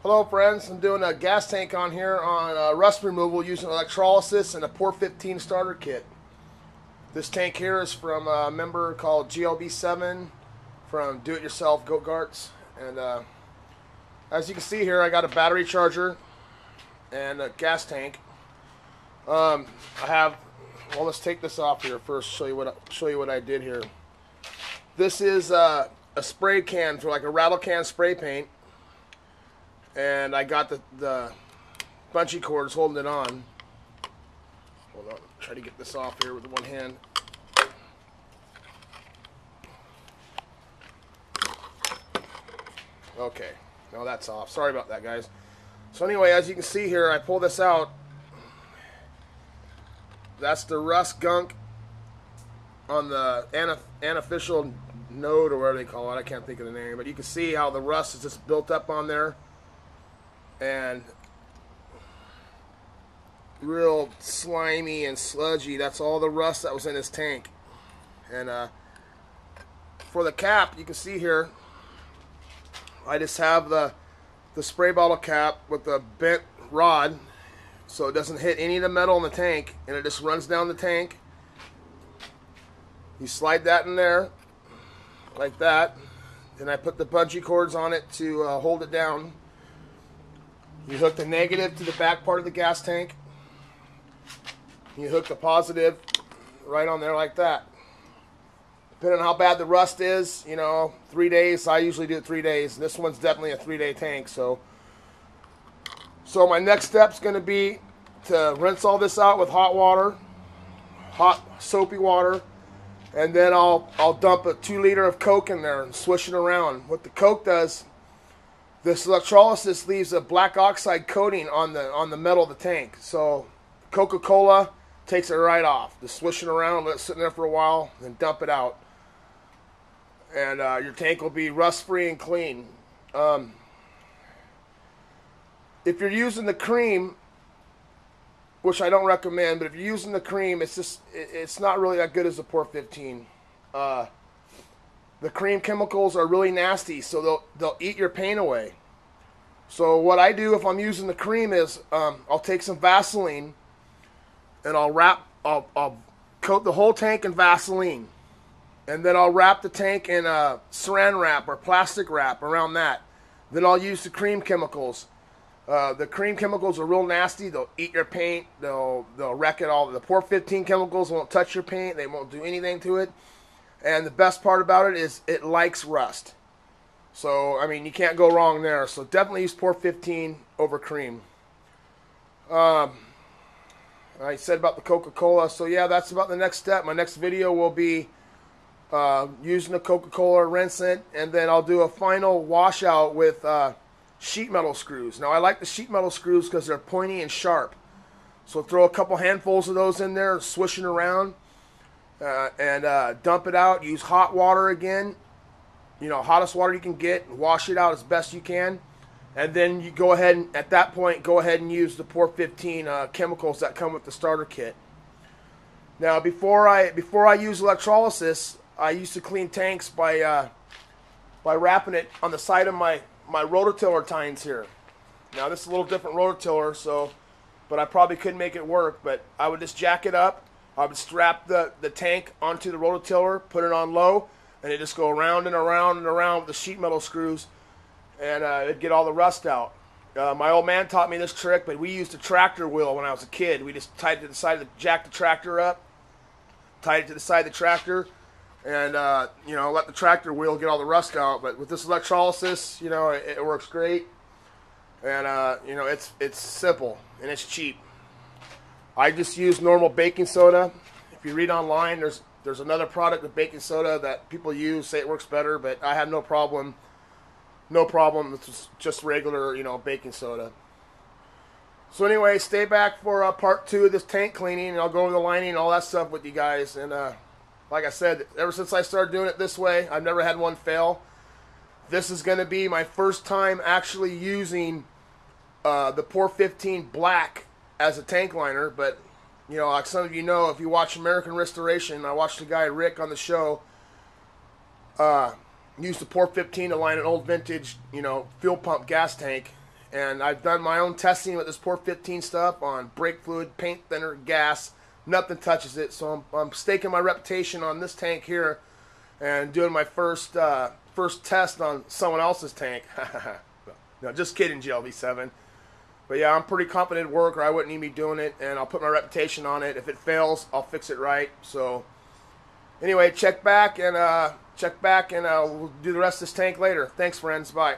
Hello friends, I'm doing a gas tank on here on rust removal using electrolysis and a POR15 starter kit. This tank here is from a member called GLB7 from Do It Yourself Goat Garts. And as you can see here, I got a battery charger and a gas tank. Well, let's take this off here first, show you what I did here. This is a spray can for like a rattle can spray paint. And I got the bungee cords holding it on. Hold on, try to get this off here with one hand. Okay, now that's off. Sorry about that, guys. So anyway, as you can see here, I pull this out. That's the rust gunk on the unofficial node, or whatever they call it. I can't think of the name, but you can see how the rust is just built up on there. And real slimy and sludgy. That's all the rust that was in this tank. And for the cap, you can see here, I just have the spray bottle cap with the bent rod, so it doesn't hit any of the metal in the tank, and it just runs down the tank. You slide that in there like that, and I put the bungee cords on it to hold it down. You hook the negative to the back part of the gas tank. You hook the positive right on there like that. Depending on how bad the rust is, 3 days. I usually do it 3 days. This one's definitely a 3-day tank. So my next step's going to be to rinse all this out with hot water, hot soapy water, and then I'll dump a 2 liter of Coke in there and swish it around. What the Coke does, this electrolysis leaves a black oxide coating on the metal of the tank. So Coca-Cola takes it right off. Just swish it around, let it sit in there for a while, then dump it out. And your tank will be rust-free and clean. If you're using the cream, which I don't recommend, but if you're using the cream, it's not really that good as the POR15. The cream chemicals are really nasty, so they'll eat your paint away. So what I do if I'm using the cream is I'll take some Vaseline and I'll coat the whole tank in Vaseline, and then I'll wrap the tank in Saran wrap or plastic wrap around that. Then I'll use the cream chemicals. The cream chemicals are real nasty. They'll eat your paint. They'll wreck it all. The POR15 chemicals won't touch your paint. They won't do anything to it. And the best part about it is it likes rust. So, I mean, you can't go wrong there. So definitely use POR15 over cream. I said about the Coca-Cola. So yeah, that's about the next step. My next video will be using the Coca-Cola, rinse it, and then I'll do a final washout with sheet metal screws. Now, I like the sheet metal screws because they're pointy and sharp. So throw a couple handfuls of those in there, swishing around. And dump it out. Use hot water again, hottest water you can get, and wash it out as best you can. And then you go ahead and at that point go ahead and use the POR15 chemicals that come with the starter kit. Now before I use electrolysis, I used to clean tanks by wrapping it on the side of my rototiller tines here. Now this is a little different rototiller, but I probably couldn't make it work. But I would just jack it up. I would strap the tank onto the rototiller, put it on low, and it just go around and around and around with the sheet metal screws, and it'd get all the rust out. My old man taught me this trick, but we used a tractor wheel when I was a kid. We just tied it to the side of jack the tractor up, tied it to the side of the tractor, and let the tractor wheel get all the rust out. But with this electrolysis, it works great, and it's simple and it's cheap. I just use normal baking soda. If you read online, there's another product with baking soda that people use, say it works better, but I have no problem. No problem. It's just regular, baking soda. So anyway, stay back for part 2 of this tank cleaning, and I'll go over the lining and all that stuff with you guys. And like I said, ever since I started doing it this way, I've never had one fail. This is going to be my first time actually using the POR15 black as a tank liner. But like some of you know, if you watch American Restoration, I watched the guy Rick on the show used the POR15 to line an old vintage, fuel pump gas tank, And I've done my own testing with this POR15 stuff on brake fluid, paint thinner, gas. Nothing touches it. So I'm staking my reputation on this tank here and doing my first test on someone else's tank. No, just kidding, GLV7. But yeah, I'm pretty confident it'd work, or I wouldn't even be doing it, and I'll put my reputation on it. If it fails, I'll fix it right. So anyway, check back, and we'll do the rest of this tank later. Thanks, friends. Bye.